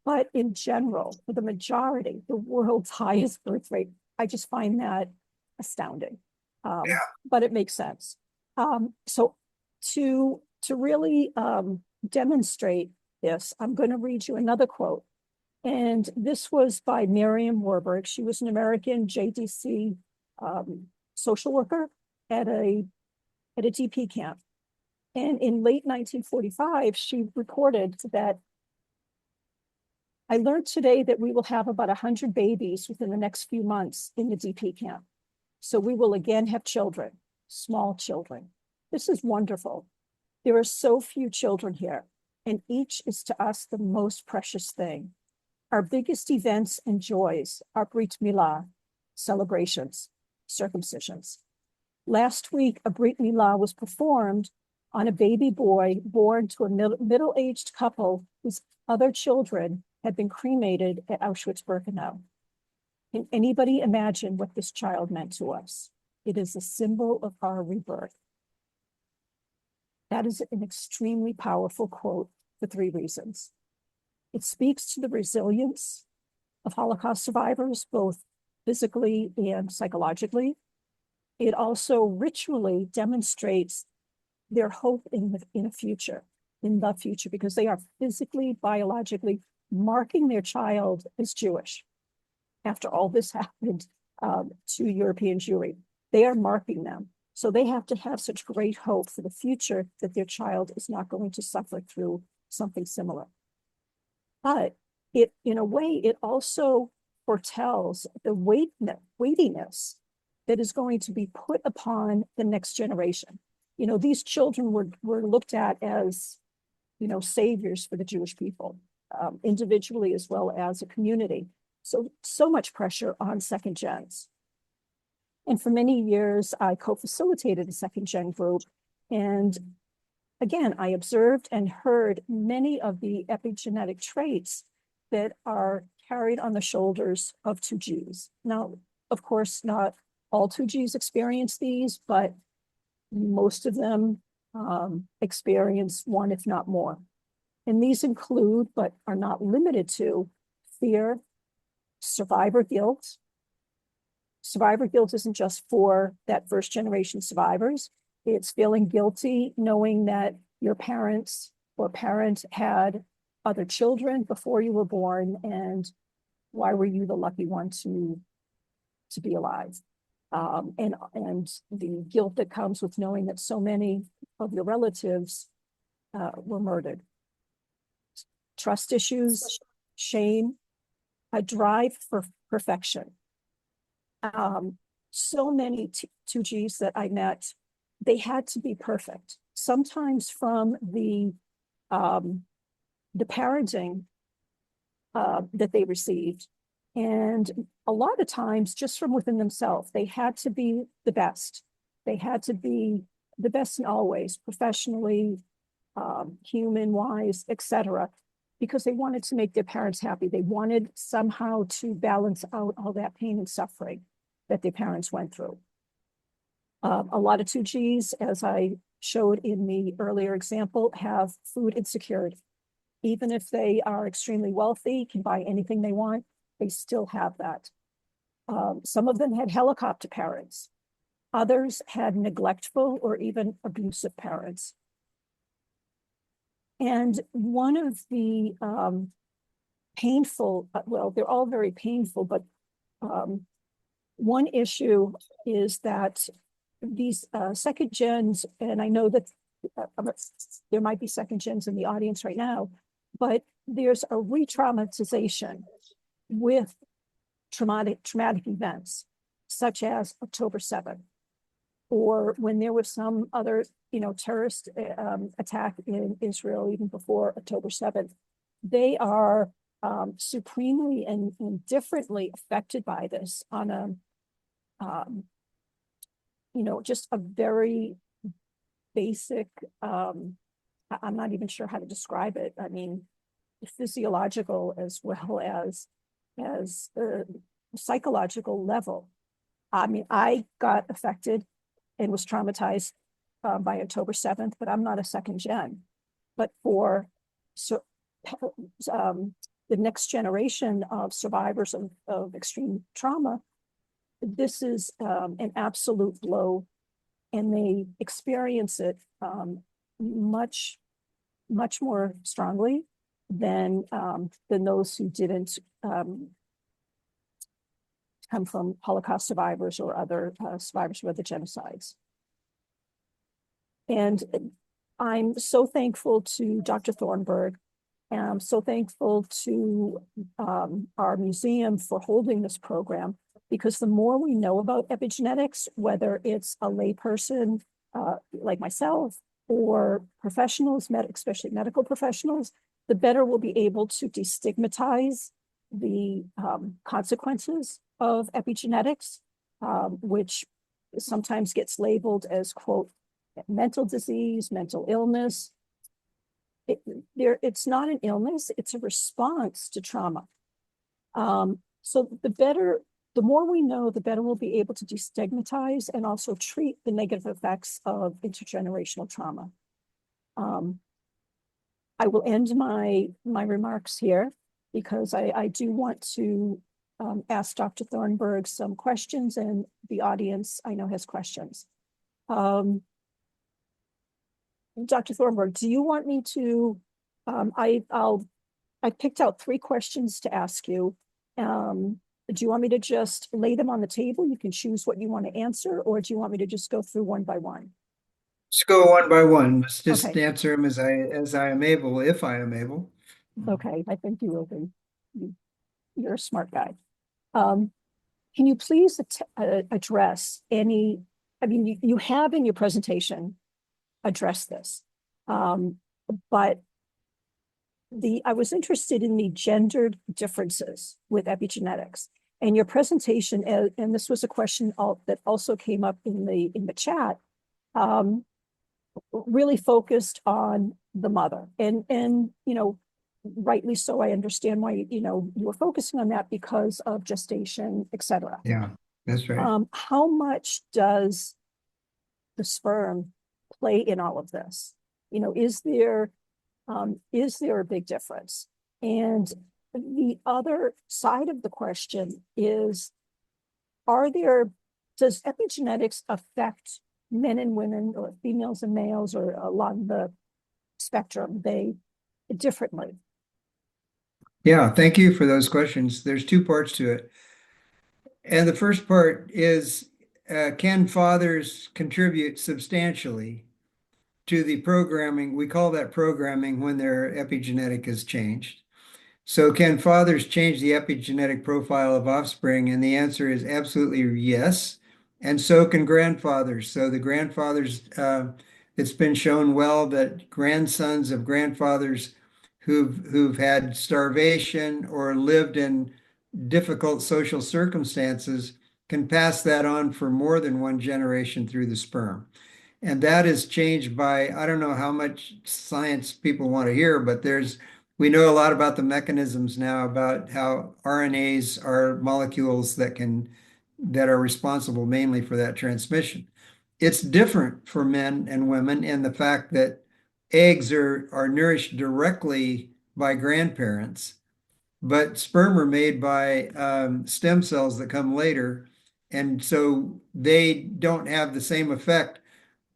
But in general, for the majority, the world's highest birth rate, I just find that astounding. Yeah. But it makes sense. So to really demonstrate this, I'm going to read you another quote. And this was by Miriam Warburg. She was an American JDC social worker at a DP camp. And in late 1945, she reported that I learned today that we will have about 100 babies within the next few months in the DP camp. So we will again have children, small children. This is wonderful. There are so few children here, and each is to us the most precious thing. Our biggest events and joys are Brit Milah, celebrations, circumcisions. Last week, a Brit Milah was performed on a baby boy born to a middle-aged couple whose other children had been cremated at Auschwitz-Birkenau. Can anybody imagine what this child meant to us? It is a symbol of our rebirth. That is an extremely powerful quote for 3 reasons. It speaks to the resilience of Holocaust survivors, both physically and psychologically. It also ritually demonstrates their hope in the future, because they are physically, biologically marking their child as Jewish. After all this happened to European Jewry, they are marking them. So they have to have such great hope for the future that their child is not going to suffer through something similar. But in a way, it also foretells the weightiness that is going to be put upon the next generation. These children were looked at as, saviors for the Jewish people, individually as well as a community. So much pressure on second gens. And for many years, I co-facilitated a second gen group. And again, I observed and heard many of the epigenetic traits that are carried on the shoulders of 2Gs. Now, of course, not all 2Gs experience these, but most of them experience one, if not more. And these include, but are not limited to, fear, survivor guilt. Survivor guilt isn't just for that first generation survivors. It's feeling guilty knowing that your parents or parent had other children before you were born, and why were you the lucky one to be alive? And the guilt that comes with knowing that so many of your relatives were murdered. Trust issues, shame, a drive for perfection. So many 2Gs that I met, they had to be perfect. Sometimes from the parenting that they received, and a lot of times just from within themselves. They had to be the best. They had to be the best in all ways, professionally, human-wise, etc., because they wanted to make their parents happy. They wanted somehow to balance out all that pain and suffering that their parents went through. A lot of 2Gs, as I showed in the earlier example, have food insecurity. Even if they are extremely wealthy, can buy anything they want, they still have that. Some of them had helicopter parents. Others had neglectful or even abusive parents. And one of the painful, well, they're all very painful, but one issue is that these second gens, and I know that there might be second gens in the audience right now, but there's a re-traumatization with traumatic events, such as October 7th, or when there was some other, terrorist attack in Israel, even before October 7th. They are supremely and differently affected by this on a, just a very basic, I'm not even sure how to describe it. I mean, physiological as well as psychological level. I mean, I got affected and was traumatized by October 7th, but I'm not a second gen. But for so, the next generation of survivors of extreme trauma, this is an absolute blow, and they experience it much, much more strongly than those who didn't come from Holocaust survivors or other survivors of other genocides. And I'm so thankful to Dr. Thornburg, and I'm so thankful to our museum for holding this program, because the more we know about epigenetics, whether it's a layperson like myself or professionals, especially medical professionals, the better we'll be able to destigmatize the consequences of epigenetics, which sometimes gets labeled as, quote, mental disease, mental illness. It's not an illness, it's a response to trauma. So the more we know, the better we'll be able to destigmatize and also treat the negative effects of intergenerational trauma. I will end my remarks here, because I do want to ask Dr. Thornburg some questions, and the audience I know has questions. Dr. Thornburg, do you want me to, I picked out 3 questions to ask you. Do you want me to just lay them on the table? You can choose what you want to answer, or do you want me to just go through one by one? Let's go one by one. Let's just Okay. answer them as I am able, if I am able. Okay, I think you will be. You're a smart guy. Can you please address any, I mean, you have in your presentation addressed this, but I was interested in the gendered differences with epigenetics. And your presentation, and this was a question that also came up in the chat, really focused on the mother, and rightly so. I understand why you were focusing on that because of gestation, etc. Yeah, that's right. How much does the sperm play in all of this? Is there a big difference? And the other side of the question is, does epigenetics affect men and women, or females and males, or along the spectrum, differently? Yeah, thank you for those questions. There's 2 parts to it. And the first part is, can fathers contribute substantially to the programming? We call that programming when their epigenetic is changed. So can fathers change the epigenetic profile of offspring? And the answer is absolutely yes. And so can grandfathers. So the grandfathers, it's been shown well that grandsons of grandfathers who've had starvation or lived in difficult social circumstances can pass that on for more than one generation through the sperm. And that is changed by, I don't know how much science people want to hear, but we know a lot about the mechanisms now, about how RNAs are molecules that are responsible mainly for that transmission. It's different for men and women in the fact that eggs are nourished directly by grandparents, but sperm are made by stem cells that come later. And so they don't have the same effect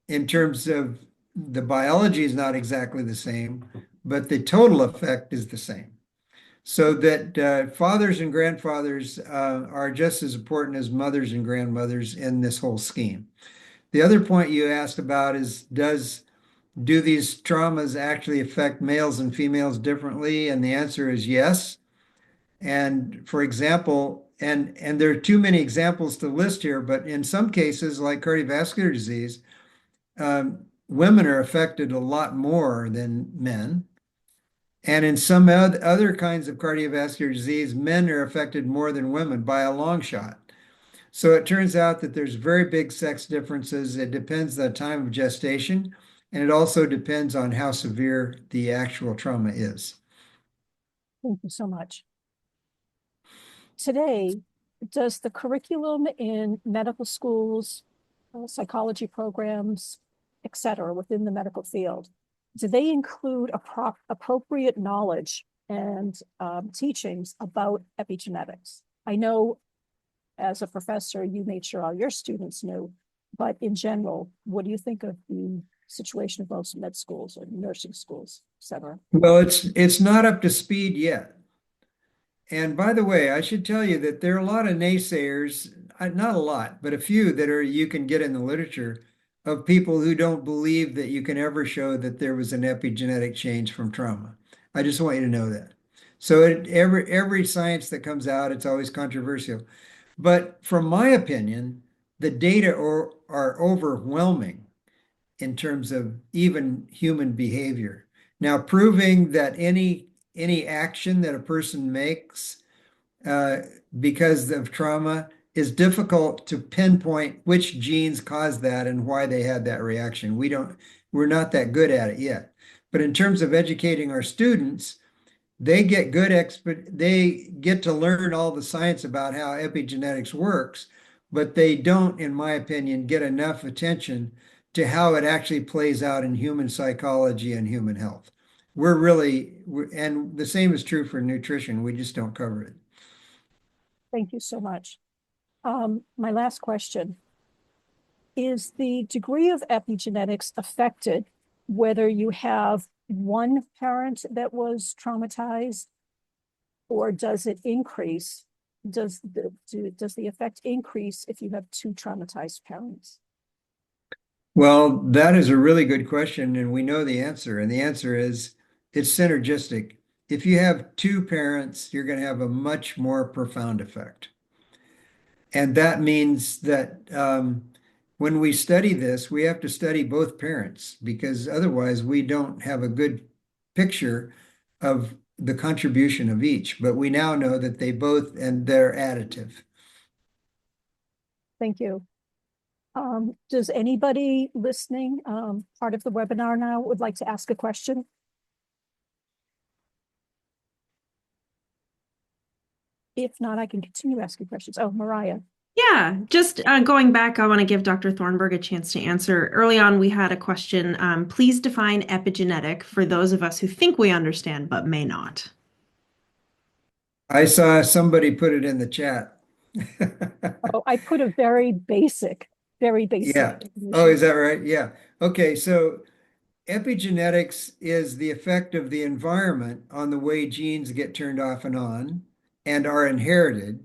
in terms of the biology is not exactly the same, but the total effect is the same. So that fathers and grandfathers are just as important as mothers and grandmothers in this whole scheme. The other point you asked about is, do these traumas actually affect males and females differently? And the answer is yes. And for example, and there are too many examples to list here, but in some cases, like cardiovascular disease, women are affected a lot more than men. And in some other kinds of cardiovascular disease, men are affected more than women by a long shot. So it turns out that there's very big sex differences. It depends on the time of gestation, and it also depends on how severe the actual trauma is. Thank you so much. Today, does the curriculum in medical schools, psychology programs, et cetera, within the medical field, do they include appropriate knowledge and teachings about epigenetics? I know as a professor, you made sure all your students knew, but in general, what do you think of the situation of most med schools or nursing schools, et cetera? Well, it's not up to speed yet. And by the way, I should tell you that there are a lot of naysayers, not a lot, but a few that are you can get in the literature of people who don't believe that you can ever show that there was an epigenetic change from trauma. I just want you to know that. So every science that comes out, it's always controversial. But from my opinion, the data are overwhelming in terms of even human behavior. Now, proving that any action that a person makes uh, because of trauma is difficult to pinpoint which genes caused that and why they had that reaction. We're not that good at it yet. But in terms of educating our students, they get to learn all the science about how epigenetics works, but they don't, in my opinion, get enough attention to how it actually plays out in human psychology and human health. And the same is true for nutrition. We just don't cover it. Thank you so much. My last question, is the degree of epigenetics affected whether you have one parent that was traumatized, or does it increase? Does the effect increase if you have two traumatized parents? Well, that is a really good question, and we know the answer. And the answer is it's synergistic. If you have two parents, you're going to have a much more profound effect. And that means that when we study this, we have to study both parents because otherwise we don't have a good picture of the contribution of each. But we now know that they both, and they're additive. Thank you. Does anybody listening, part of the webinar now, would like to ask a question? If not, I can continue asking questions. Oh, Mariah. Yeah, just going back, I want to give Dr. Thornburg a chance to answer. Early on, we had a question. Please define epigenetic for those of us who think we understand but may not. I saw somebody put it in the chat. Oh, I put a very basic Yeah. Oh, definition. is that right? Yeah. Okay. So epigenetics is the effect of the environment on the way genes get turned off and on and are inherited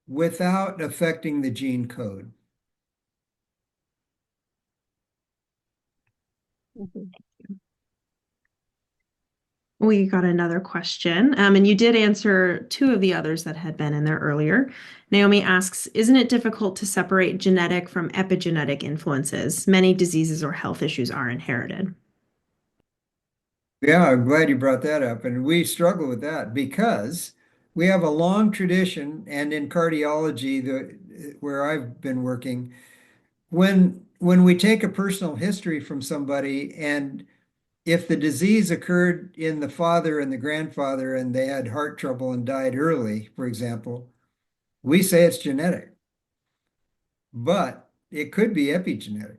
without affecting the gene code. Mhm. We got another question, and you did answer two of the others that had been in there earlier. Naomi asks, isn't it difficult to separate genetic from epigenetic influences? Many diseases or health issues are inherited. Yeah, I'm glad you brought that up. And we struggle with that because we have a long tradition, and in cardiology, where I've been working, when we take a personal history from somebody, and if the disease occurred in the father and the grandfather and they had heart trouble and died early, for example, we say it's genetic, but it could be epigenetic.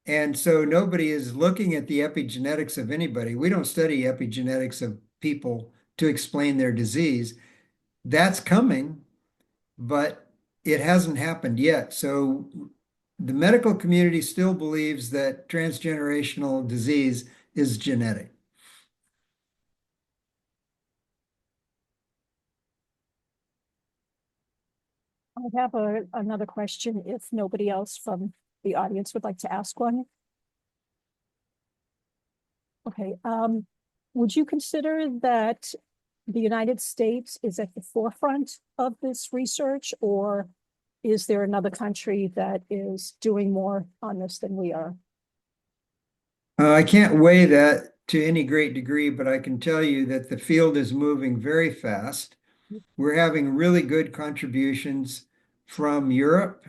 And so nobody is looking at the epigenetics of anybody. We don't study epigenetics of people to explain their disease. That's coming, but it hasn't happened yet. So the medical community still believes that transgenerational disease is genetic. I have another question if nobody else from the audience would like to ask one. Okay, would you consider that the United States is at the forefront of this research, or is there another country that is doing more on this than we are? I can't weigh that to any great degree, but I can tell you that the field is moving very fast. We're having really good contributions from Europe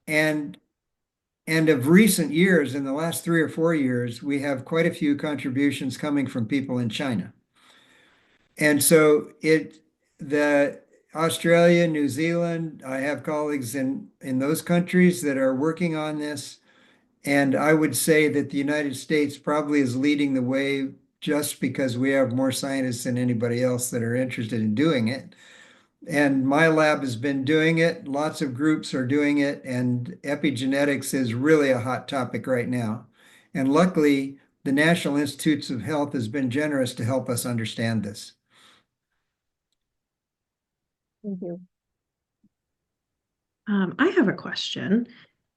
and of recent years, in the last 3 or 4 years, we have quite a few contributions coming from people in China. And so the Australia, New Zealand. I have colleagues in those countries that are working on this. And I would say that the United States probably is leading the way just because we have more scientists than anybody else that are interested in doing it. And my lab has been doing it. Lots of groups are doing it, and epigenetics is really a hot topic right now. And luckily, the National Institutes of Health has been generous to help us understand this. Thank you. I have a question,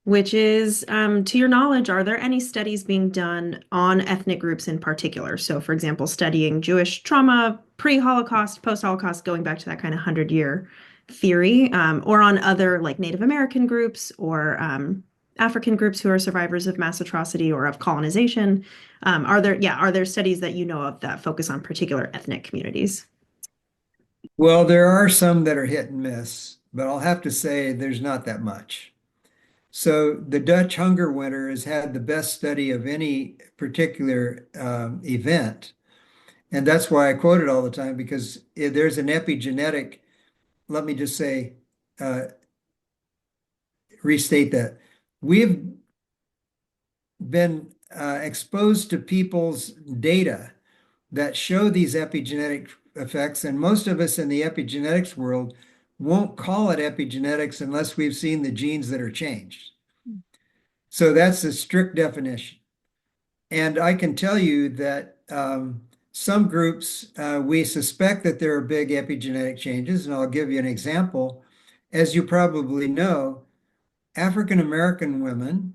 which is, to your knowledge, are there any studies being done on ethnic groups in particular? So, for example, studying Jewish trauma, pre-Holocaust, post-Holocaust, going back to that kind of 100-year theory, or on other like Native American groups or African groups who are survivors of mass atrocity or of colonization? Are there studies that you know of that focus on particular ethnic communities? Well, there are some that are hit and miss, but I'll have to say there's not that much. So the Dutch hunger winter has had the best study of any particular event. And that's why I quote it all the time because there's an epigenetic, let me just say, uh, restate that. We've been exposed to people's data that show these epigenetic effects, and most of us in the epigenetics world won't call it epigenetics unless we've seen the genes that are changed. So that's a strict definition. And I can tell you that some groups, we suspect that there are big epigenetic changes, and I'll give you an example. As you probably know, African American women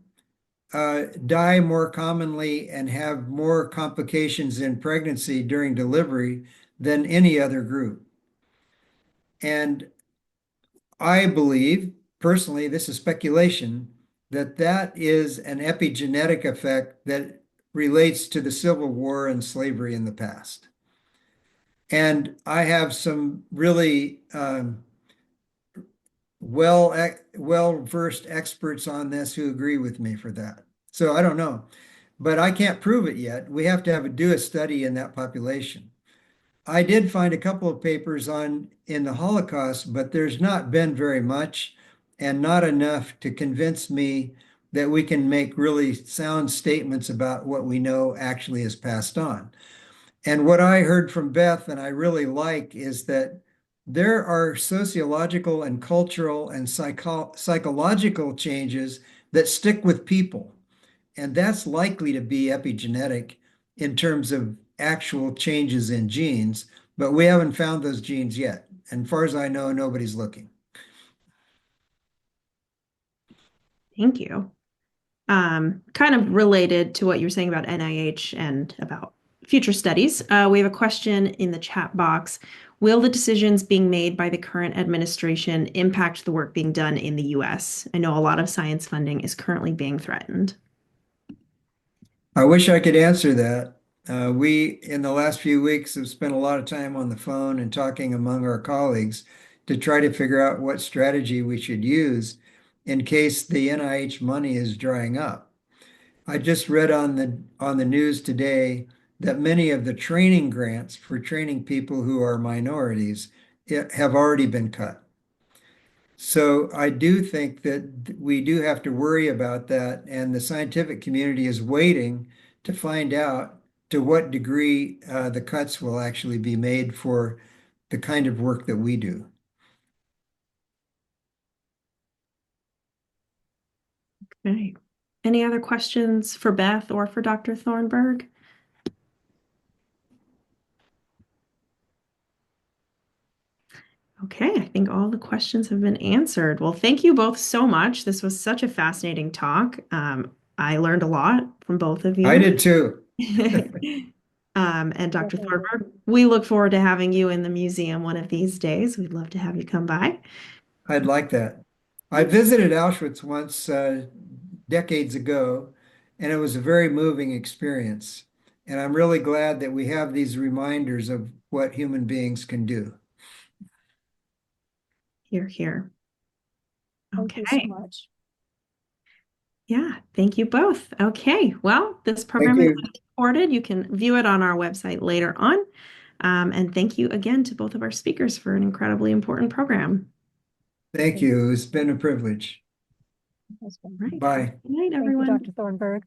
die more commonly and have more complications in pregnancy during delivery than any other group. And I believe, personally, this is speculation, that that is an epigenetic effect that relates to the Civil War and slavery in the past. And I have some really well-versed experts on this who agree with me for that. So I don't know, but I can't prove it yet. We have to do a study in that population. I did find a couple of papers on in the Holocaust, but there's not been very much and not enough to convince me that we can make really sound statements about what we know actually is passed on. And what I heard from Beth, and I really like, is that there are sociological and cultural and psychological changes that stick with people. And that's likely to be epigenetic in terms of actual changes in genes, but we haven't found those genes yet. And far as I know, nobody's looking. Thank you. Kind of related to what you're saying about NIH and about future studies, we have a question in the chat box. Will the decisions being made by the current administration impact the work being done in the US? I know a lot of science funding is currently being threatened. I wish I could answer that. We, in the last few weeks, have spent a lot of time on the phone and talking among our colleagues to try to figure out what strategy we should use in case the NIH money is drying up. I just read on the news today that many of the training grants for training people who are minorities have already been cut. So I do think that we do have to worry about that, and the scientific community is waiting to find out to what degree the cuts will actually be made for the kind of work that we do. Okay. Any other questions for Beth or for Dr. Thornburg? Okay, I think all the questions have been answered. Well, thank you both so much. This was such a fascinating talk. I learned a lot from both of I you. did too. And Dr. Thornburg, we look forward to having you in the museum one of these days. We'd love to have you come by. I'd like that. I visited Auschwitz once decades ago, and it was a very moving experience. And I'm really glad that we have these reminders of what human beings can do. Here, here. Thank you so Okay. much. Yeah, thank you both. Okay, well, this Thank program is you. recorded. You can view it on our website later on. And thank you again to both of our speakers for an incredibly important program. Thank you. It's been a privilege. That's fine. Right. Bye. Good night, Thank you, everyone. Dr. Thornburg.